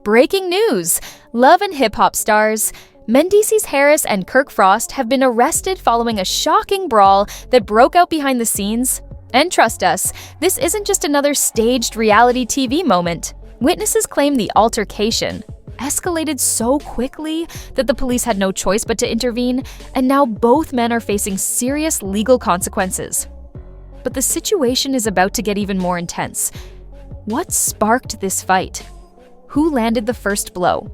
Breaking news! Love and hip-hop stars Mendeecees Harris and Kirk Frost have been arrested following a shocking brawl that broke out behind the scenes. And trust us, this isn't just another staged reality TV moment. Witnesses claim the altercation escalated so quickly that the police had no choice but to intervene, and now both men are facing serious legal consequences. But the situation is about to get even more intense. What sparked this fight? Who landed the first blow?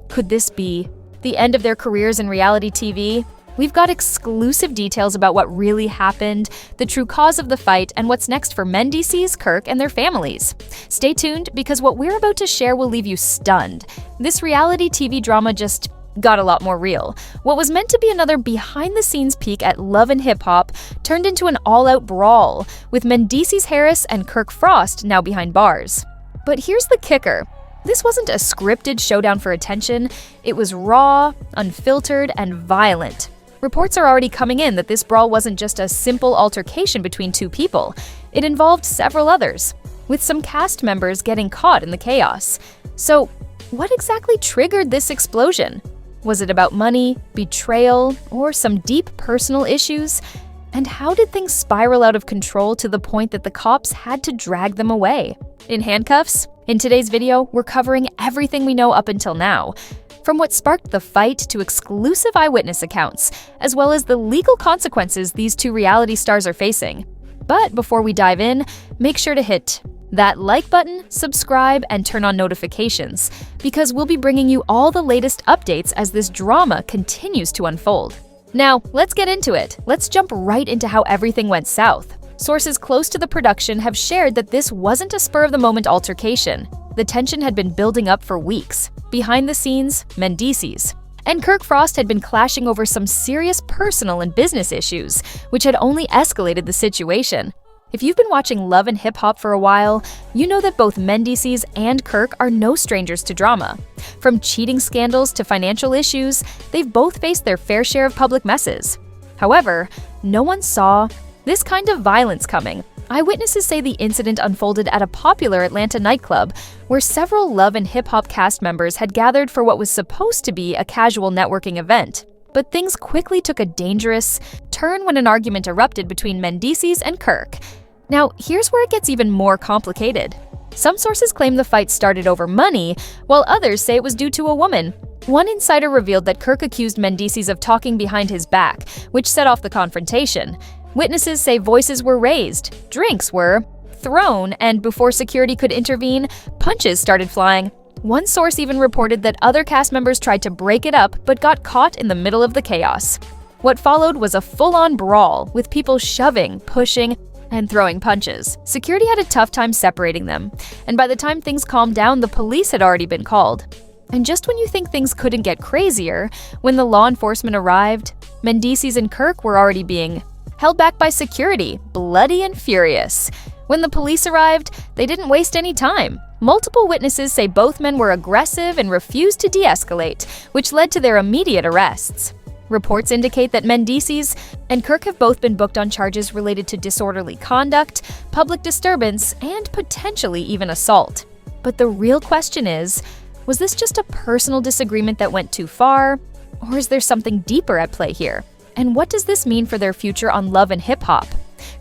Could this be the end of their careers in reality TV? We've got exclusive details about what really happened, the true cause of the fight, and what's next for Mendeecees, Kirk, and their families. Stay tuned, because what we're about to share will leave you stunned. This reality TV drama just got a lot more real. What was meant to be another behind-the-scenes peek at love and hip-hop turned into an all-out brawl, with Mendeecees Harris and Kirk Frost now behind bars. But here's the kicker. This wasn't a scripted showdown for attention. It was raw, unfiltered, and violent. Reports are already coming in that this brawl wasn't just a simple altercation between two people. It involved several others, with some cast members getting caught in the chaos. So, what exactly triggered this explosion? Was it about money, betrayal, or some deep personal issues? And how did things spiral out of control to the point that the cops had to drag them away? In handcuffs? In today's video, we're covering everything we know up until now, from what sparked the fight to exclusive eyewitness accounts, as well as the legal consequences these two reality stars are facing. But before we dive in, make sure to hit that like button, subscribe, and turn on notifications, because we'll be bringing you all the latest updates as this drama continues to unfold. Now, let's get into it. Let's jump right into how everything went south. Sources close to the production have shared that this wasn't a spur-of-the-moment altercation. The tension had been building up for weeks. Behind the scenes, Mendeecees and Kirk Frost had been clashing over some serious personal and business issues, which had only escalated the situation. If you've been watching Love and Hip Hop for a while, you know that both Mendeecees and Kirk are no strangers to drama. From cheating scandals to financial issues, they've both faced their fair share of public messes. However, no one saw this kind of violence coming. Eyewitnesses say the incident unfolded at a popular Atlanta nightclub, where several Love and Hip Hop cast members had gathered for what was supposed to be a casual networking event. But things quickly took a dangerous turn when an argument erupted between Mendeecees and Kirk. Now, here's where it gets even more complicated. Some sources claim the fight started over money, while others say it was due to a woman. One insider revealed that Kirk accused Mendeecees of talking behind his back, which set off the confrontation. Witnesses say voices were raised, drinks were thrown, and before security could intervene, punches started flying. One source even reported that other cast members tried to break it up but got caught in the middle of the chaos. What followed was a full-on brawl, with people shoving, pushing, and throwing punches. Security had a tough time separating them, and by the time things calmed down, the police had already been called. And just when you think things couldn't get crazier, when the law enforcement arrived, Mendeecees and Kirk were already being held back by security, bloody and furious. When the police arrived, they didn't waste any time. Multiple witnesses say both men were aggressive and refused to de-escalate, which led to their immediate arrests. Reports indicate that Mendeecees and Kirk have both been booked on charges related to disorderly conduct, public disturbance, and potentially even assault. But the real question is, was this just a personal disagreement that went too far, or is there something deeper at play here? And what does this mean for their future on Love and Hip Hop?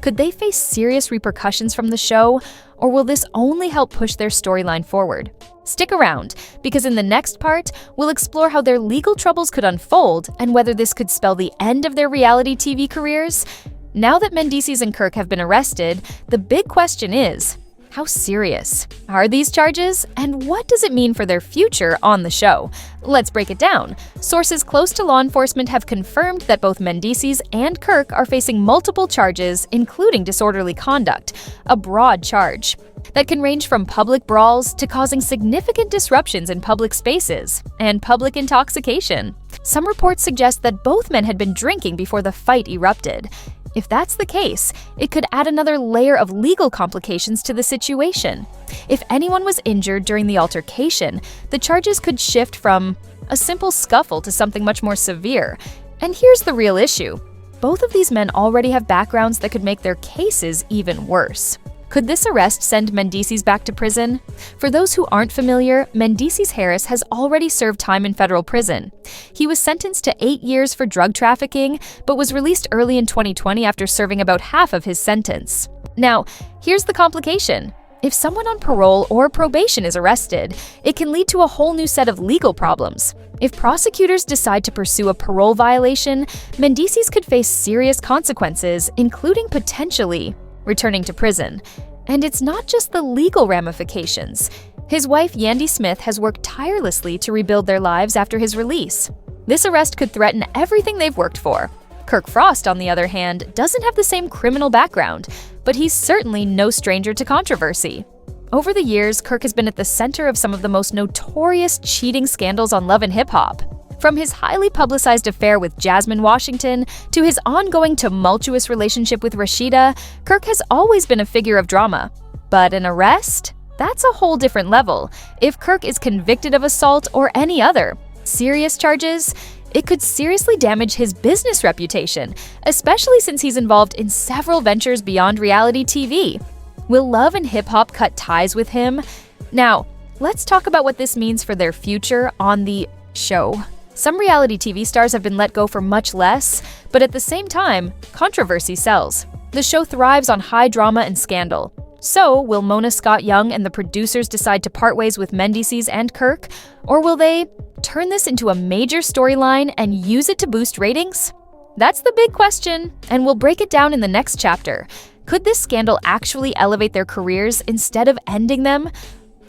Could they face serious repercussions from the show, or will this only help push their storyline forward? Stick around, because in the next part, we'll explore how their legal troubles could unfold and whether this could spell the end of their reality TV careers. Now that Mendeecees and Kirk have been arrested, the big question is, how serious are these charges, and what does it mean for their future on the show? Let's break it down. Sources close to law enforcement have confirmed that both Mendeecees and Kirk are facing multiple charges, including disorderly conduct, a broad charge that can range from public brawls to causing significant disruptions in public spaces and public intoxication. Some reports suggest that both men had been drinking before the fight erupted. If that's the case, it could add another layer of legal complications to the situation. If anyone was injured during the altercation, the charges could shift from a simple scuffle to something much more severe. And here's the real issue. Both of these men already have backgrounds that could make their cases even worse. Could this arrest send Mendeecees back to prison? For those who aren't familiar, Mendeecees Harris has already served time in federal prison. He was sentenced to 8 years for drug trafficking, but was released early in 2020 after serving about half of his sentence. Now, here's the complication. If someone on parole or probation is arrested, it can lead to a whole new set of legal problems. If prosecutors decide to pursue a parole violation, Mendeecees could face serious consequences, including potentially returning to prison. And it's not just the legal ramifications. His wife, Yandy Smith, has worked tirelessly to rebuild their lives after his release. This arrest could threaten everything they've worked for. Kirk Frost, on the other hand, doesn't have the same criminal background, but he's certainly no stranger to controversy. Over the years, Kirk has been at the center of some of the most notorious cheating scandals on Love and Hip Hop. From his highly publicized affair with Jasmine Washington to his ongoing tumultuous relationship with Rashida, Kirk has always been a figure of drama. But an arrest? That's a whole different level. If Kirk is convicted of assault or any other serious charges, it could seriously damage his business reputation, especially since he's involved in several ventures beyond reality TV. Will Love and Hip Hop cut ties with him? Now, let's talk about what this means for their future on the show. Some reality TV stars have been let go for much less, but at the same time, controversy sells. The show thrives on high drama and scandal. So, will Mona Scott Young and the producers decide to part ways with Mendeecees and Kirk? Or will they turn this into a major storyline and use it to boost ratings? That's the big question, and we'll break it down in the next chapter. Could this scandal actually elevate their careers instead of ending them?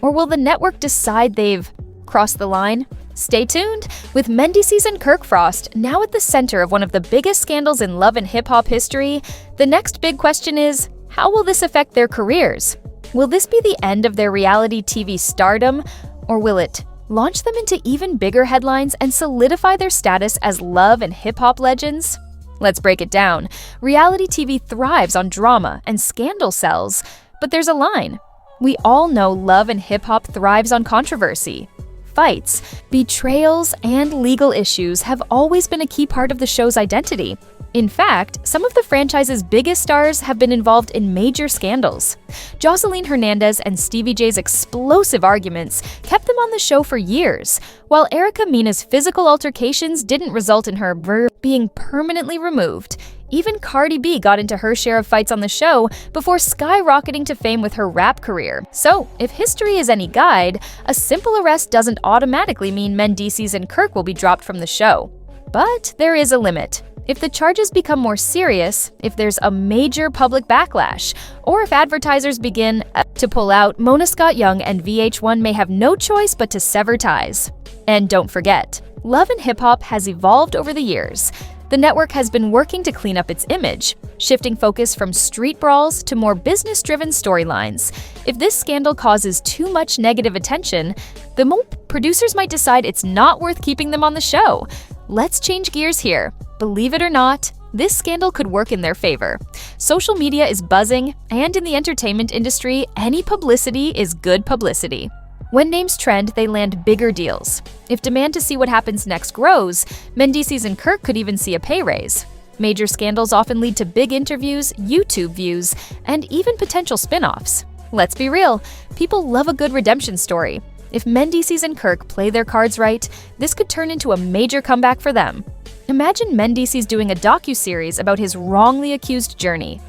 Or will the network decide they've crossed the line? Stay tuned! With Mendeecees and Kirk Frost now at the center of one of the biggest scandals in Love and Hip Hop history, the next big question is, how will this affect their careers? Will this be the end of their reality TV stardom, or will it launch them into even bigger headlines and solidify their status as Love and Hip Hop legends? Let's break it down. Reality TV thrives on drama and scandal sells, but there's a line. We all know Love and Hip Hop thrives on controversy. Fights, betrayals, and legal issues have always been a key part of the show's identity. In fact, some of the franchise's biggest stars have been involved in major scandals. Joseline Hernandez and Stevie J's explosive arguments kept them on the show for years, while Erica Mena's physical altercations didn't result in her being permanently removed. Even Cardi B got into her share of fights on the show before skyrocketing to fame with her rap career. So, if history is any guide, a simple arrest doesn't automatically mean Mendeecees and Kirk will be dropped from the show. But there is a limit. If the charges become more serious, if there's a major public backlash, or if advertisers begin to pull out, Mona Scott Young and VH1 may have no choice but to sever ties. And don't forget, Love and Hip Hop has evolved over the years. The network has been working to clean up its image, shifting focus from street brawls to more business-driven storylines. If this scandal causes too much negative attention, the producers might decide it's not worth keeping them on the show. Let's change gears here. Believe it or not, this scandal could work in their favor. Social media is buzzing, and in the entertainment industry, any publicity is good publicity. When names trend, they land bigger deals. If demand to see what happens next grows, Mendeecees and Kirk could even see a pay raise. Major scandals often lead to big interviews, YouTube views, and even potential spin-offs. Let's be real, people love a good redemption story. If Mendeecees and Kirk play their cards right, this could turn into a major comeback for them. Imagine Mendeecees doing a docuseries about his wrongly accused journey.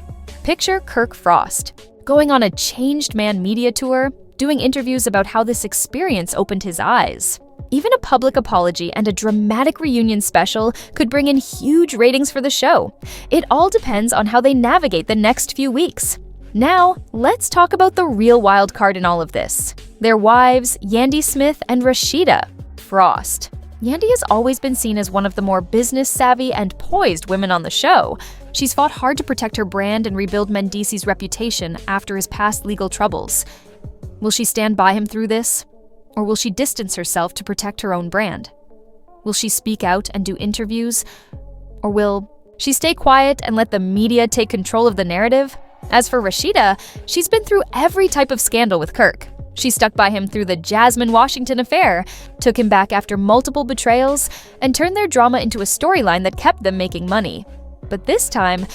Picture Kirk Frost going on a changed man media tour, doing interviews about how this experience opened his eyes. Even a public apology and a dramatic reunion special could bring in huge ratings for the show. It all depends on how they navigate the next few weeks. Now, let's talk about the real wild card in all of this. Their wives, Yandy Smith and Rashida Frost. Yandy has always been seen as one of the more business-savvy and poised women on the show. She's fought hard to protect her brand and rebuild Mendeecees' reputation after his past legal troubles. Will she stand by him through this? Or will she distance herself to protect her own brand? Will she speak out and do interviews? Or will she stay quiet and let the media take control of the narrative? As for Rashida, she's been through every type of scandal with Kirk. She stuck by him through the Jasmine Washington affair, took him back after multiple betrayals, and turned their drama into a storyline that kept them making money. But this time,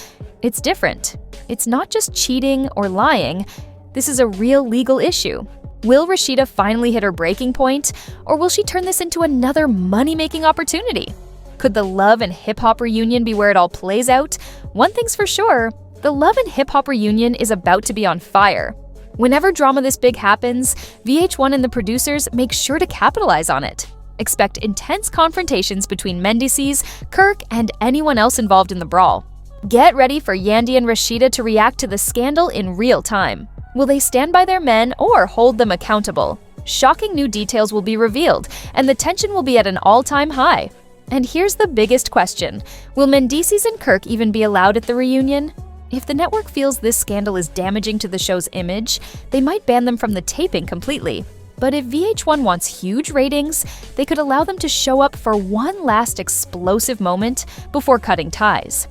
it's different. It's not just cheating or lying, This is a real legal issue. Will Rashida finally hit her breaking point, or will she turn this into another money-making opportunity? Could the Love and Hip Hop reunion be where it all plays out? One thing's for sure, the Love and Hip Hop reunion is about to be on fire. Whenever drama this big happens, VH1 and the producers make sure to capitalize on it. Expect intense confrontations between Mendeecees, Kirk, and anyone else involved in the brawl. Get ready for Yandy and Rashida to react to the scandal in real time. Will they stand by their men or hold them accountable? Shocking new details will be revealed, and the tension will be at an all-time high. And here's the biggest question. Will Mendeecees and Kirk even be allowed at the reunion? If the network feels this scandal is damaging to the show's image, they might ban them from the taping completely. But if VH1 wants huge ratings, they could allow them to show up for one last explosive moment before cutting ties.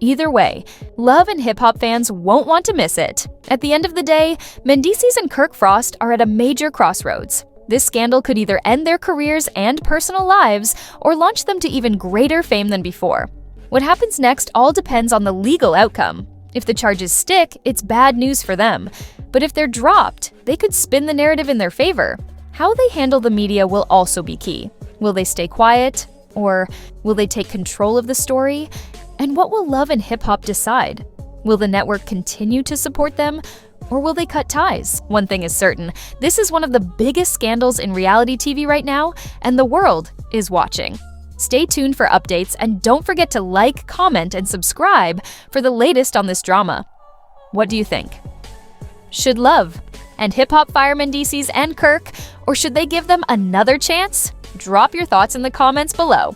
Either way, Love and Hip Hop fans won't want to miss it. At the end of the day, Mendeecees and Kirk Frost are at a major crossroads. This scandal could either end their careers and personal lives or launch them to even greater fame than before. What happens next all depends on the legal outcome. If the charges stick, it's bad news for them. But if they're dropped, they could spin the narrative in their favor. How they handle the media will also be key. Will they stay quiet? Or will they take control of the story? And what will Love and Hip Hop decide? Will the network continue to support them? Or will they cut ties? One thing is certain, this is one of the biggest scandals in reality TV right now, and the world is watching. Stay tuned for updates, and don't forget to like, comment, and subscribe for the latest on this drama. What do you think? Should Love and Hip Hop fire Mendeecees and Kirk, or should they give them another chance? Drop your thoughts in the comments below.